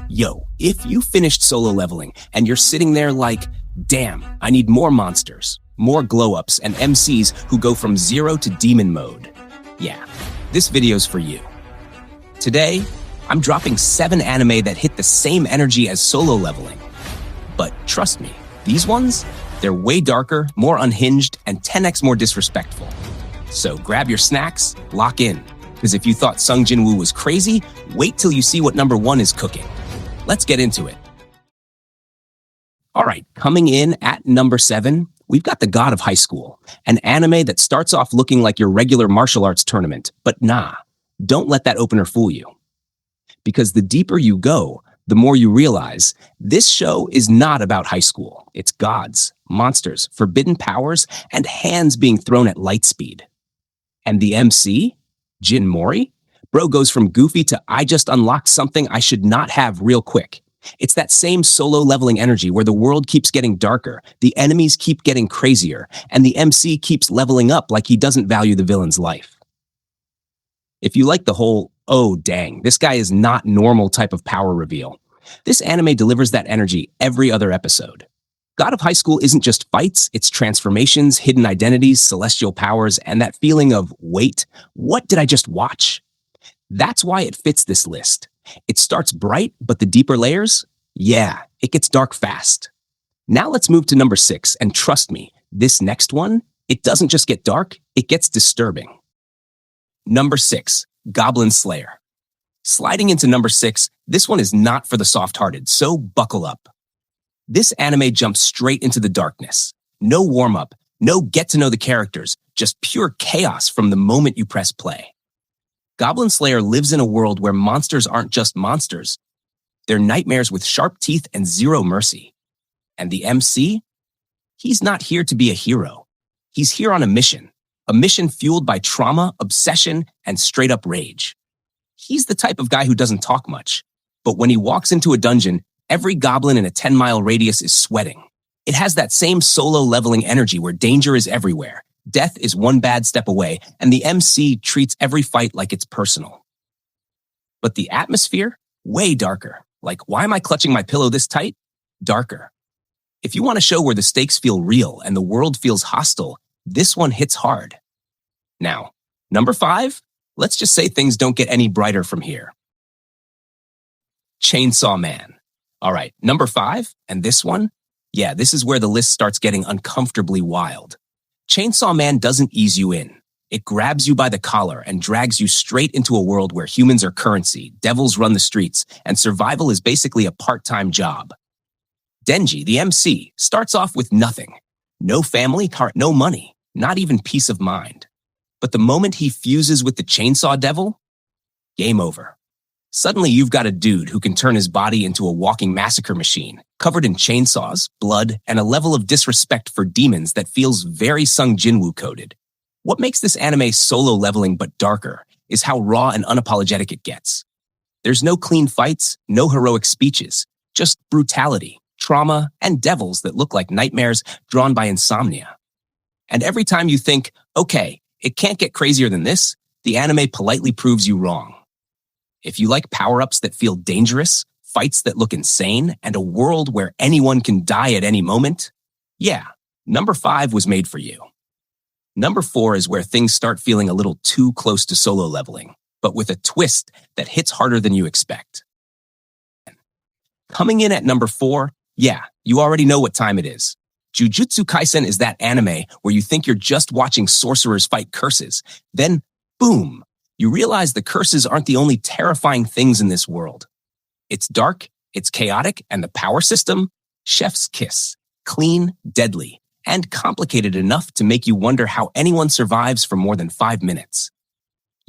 Yo, if you finished solo leveling and you're sitting there like, damn, I need more monsters, more glow-ups, and MCs who go from 0 to demon mode. Yeah, this video's for you. Today, I'm dropping 7 anime that hit the same energy as solo leveling. But trust me, these ones, they're way darker, more unhinged, and 10x more disrespectful. So grab your snacks, lock in, because if you thought Sung Jin-woo was crazy, wait till you see what number 1 is cooking. Let's get into it. All right, coming in at number 7, we've got The God of High School, an anime that starts off looking like your regular martial arts tournament. But nah, don't let that opener fool you. Because the deeper you go, the more you realize this show is not about high school. It's gods, monsters, forbidden powers, and hands being thrown at light speed. And the MC, Jin Mori, bro goes from goofy to I just unlocked something I should not have real quick. It's that same solo leveling energy where the world keeps getting darker, the enemies keep getting crazier, and the MC keeps leveling up like he doesn't value the villain's life. If you like the whole, oh dang, this guy is not normal type of power reveal, this anime delivers that energy every other episode. God of High School isn't just fights, it's transformations, hidden identities, celestial powers, and that feeling of, wait, what did I just watch? That's why it fits this list. It starts bright, but the deeper layers, yeah, it gets dark fast. Now let's move to number 6, and trust me, this next one, it doesn't just get dark, it gets disturbing. Number 6, Goblin Slayer. Sliding into number 6, this one is not for the soft-hearted, so buckle up. This anime jumps straight into the darkness. No warm-up, no get-to-know the characters, just pure chaos from the moment you press play. Goblin Slayer lives in a world where monsters aren't just monsters. They're nightmares with sharp teeth and zero mercy. And the MC? He's not here to be a hero. He's here on a mission fueled by trauma, obsession, and straight-up rage. He's the type of guy who doesn't talk much, but when he walks into a dungeon, every goblin in a 10-mile radius is sweating. It has that same solo leveling energy where danger is everywhere. Death is one bad step away, and the MC treats every fight like it's personal. But the atmosphere? Way darker. Like, why am I clutching my pillow this tight? Darker. If you want a show where the stakes feel real and the world feels hostile, this one hits hard. Now, number 5, let's just say things don't get any brighter from here. Chainsaw Man. All right, number 5, and this one? Yeah, this is where the list starts getting uncomfortably wild. Chainsaw Man doesn't ease you in. It grabs you by the collar and drags you straight into a world where humans are currency, devils run the streets, and survival is basically a part-time job. Denji, the MC, starts off with nothing. No family, no money, not even peace of mind. But the moment he fuses with the chainsaw devil, game over. Suddenly you've got a dude who can turn his body into a walking massacre machine, covered in chainsaws, blood, and a level of disrespect for demons that feels very Sung Jin-woo coded. What makes this anime solo leveling but darker is how raw and unapologetic it gets. There's no clean fights, no heroic speeches, just brutality, trauma, and devils that look like nightmares drawn by insomnia. And every time you think, okay, it can't get crazier than this, the anime politely proves you wrong. If you like power-ups that feel dangerous, fights that look insane, and a world where anyone can die at any moment, yeah, number 5 was made for you. Number 4 is where things start feeling a little too close to solo leveling, but with a twist that hits harder than you expect. Coming in at number 4, yeah, you already know what time it is. Jujutsu Kaisen is that anime where you think you're just watching sorcerers fight curses. Then, boom, you realize the curses aren't the only terrifying things in this world. It's dark, it's chaotic, and the power system? Chef's kiss. Clean, deadly, and complicated enough to make you wonder how anyone survives for more than 5 minutes.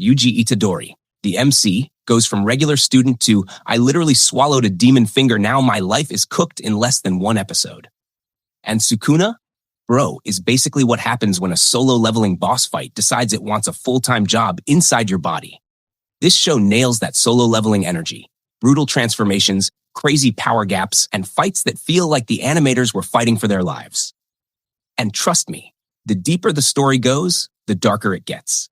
Yuji Itadori, the MC, goes from regular student to I literally swallowed a demon finger, now my life is cooked in less than 1 episode. And Sukuna? Bro, is basically what happens when a solo leveling boss fight decides it wants a full-time job inside your body. This show nails that solo leveling energy, brutal transformations, crazy power gaps, and fights that feel like the animators were fighting for their lives. And trust me, the deeper the story goes, the darker it gets.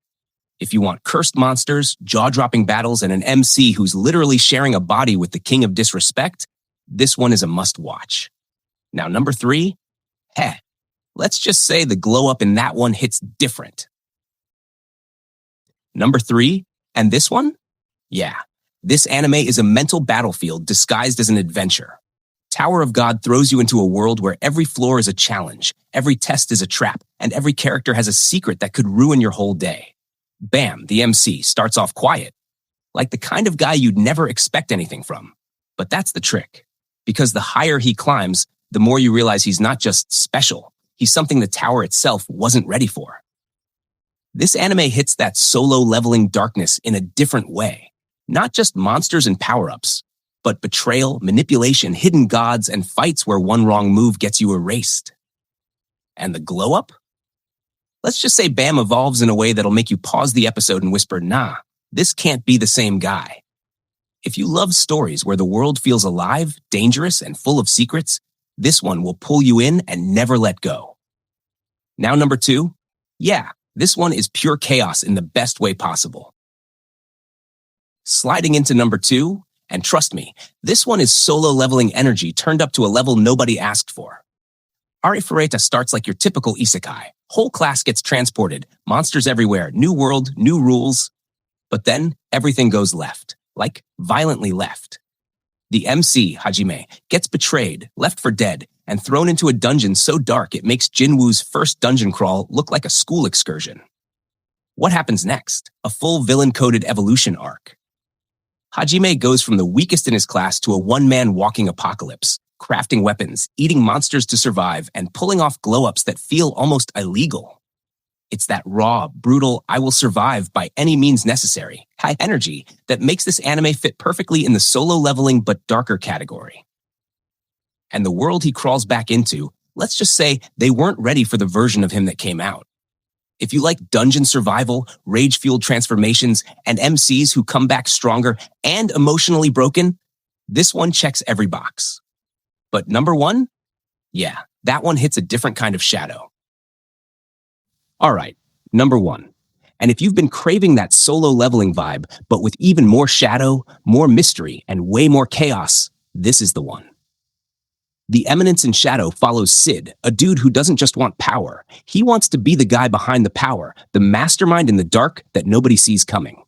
If you want cursed monsters, jaw-dropping battles, and an MC who's literally sharing a body with the king of disrespect, this one is a must-watch. Now, number 3, let's just say the glow-up in that one hits different. Number 3, and this one? Yeah, this anime is a mental battlefield disguised as an adventure. Tower of God throws you into a world where every floor is a challenge, every test is a trap, and every character has a secret that could ruin your whole day. Bam, the MC starts off quiet, like the kind of guy you'd never expect anything from. But that's the trick, because the higher he climbs, the more you realize he's not just special, he's something the tower itself wasn't ready for. This anime hits that solo leveling darkness in a different way. Not just monsters and power-ups, but betrayal, manipulation, hidden gods, and fights where one wrong move gets you erased. And the glow-up? Let's just say Bam evolves in a way that'll make you pause the episode and whisper, nah, this can't be the same guy. If you love stories where the world feels alive, dangerous, and full of secrets, this one will pull you in and never let go. Now, number 2, this one is pure chaos in the best way possible. Sliding into number 2, and trust me, this one is solo leveling energy turned up to a level nobody asked for. Arifureta starts like your typical isekai. Whole class gets transported, monsters everywhere, new world, new rules. But then everything goes left, like violently left. The MC, Hajime, gets betrayed, left for dead, and thrown into a dungeon so dark it makes Jinwoo's first dungeon crawl look like a school excursion. What happens next? A full villain-coded evolution arc. Hajime goes from the weakest in his class to a one-man walking apocalypse, crafting weapons, eating monsters to survive, and pulling off glow-ups that feel almost illegal. It's that raw, brutal, I will survive by any means necessary, high energy that makes this anime fit perfectly in the solo leveling but darker category. And the world he crawls back into, let's just say they weren't ready for the version of him that came out. If you like dungeon survival, rage-fueled transformations, and MCs who come back stronger and emotionally broken, this one checks every box. But number 1? That one hits a different kind of shadow. All right, number 1. And if you've been craving that solo leveling vibe, but with even more shadow, more mystery, and way more chaos, this is the one. The Eminence in Shadow follows Sid, a dude who doesn't just want power. He wants to be the guy behind the power, the mastermind in the dark that nobody sees coming.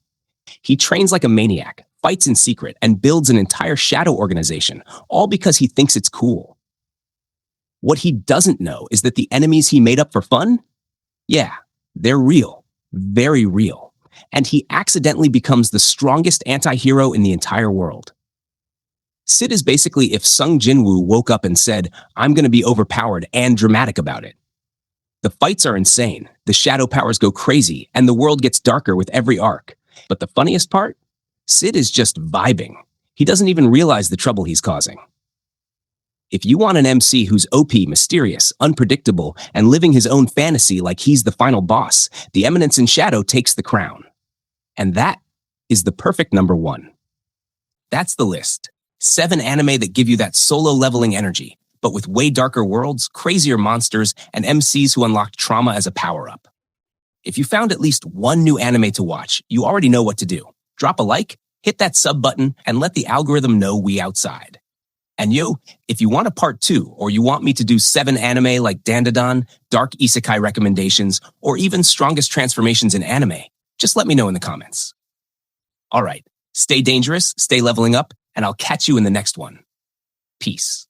He trains like a maniac, fights in secret, and builds an entire shadow organization, all because he thinks it's cool. What he doesn't know is that the enemies he made up for fun? They're real, very real. And he accidentally becomes the strongest anti-hero in the entire world. Sid is basically if Sung Jinwoo woke up and said, I'm going to be overpowered and dramatic about it. The fights are insane, the shadow powers go crazy, and the world gets darker with every arc. But the funniest part? Sid is just vibing. He doesn't even realize the trouble he's causing. If you want an MC who's OP, mysterious, unpredictable, and living his own fantasy like he's the final boss, the Eminence in Shadow takes the crown. And that is the perfect number 1. That's the list. 7 anime that give you that solo leveling energy, but with way darker worlds, crazier monsters, and MCs who unlock trauma as a power-up. If you found at least one new anime to watch, you already know what to do. Drop a like, hit that sub button, and let the algorithm know we outside. And if you want a part 2, or you want me to do 7 anime like Dandadan, dark isekai recommendations, or even strongest transformations in anime, just let me know in the comments. All right, stay dangerous, stay leveling up, and I'll catch you in the next one. Peace.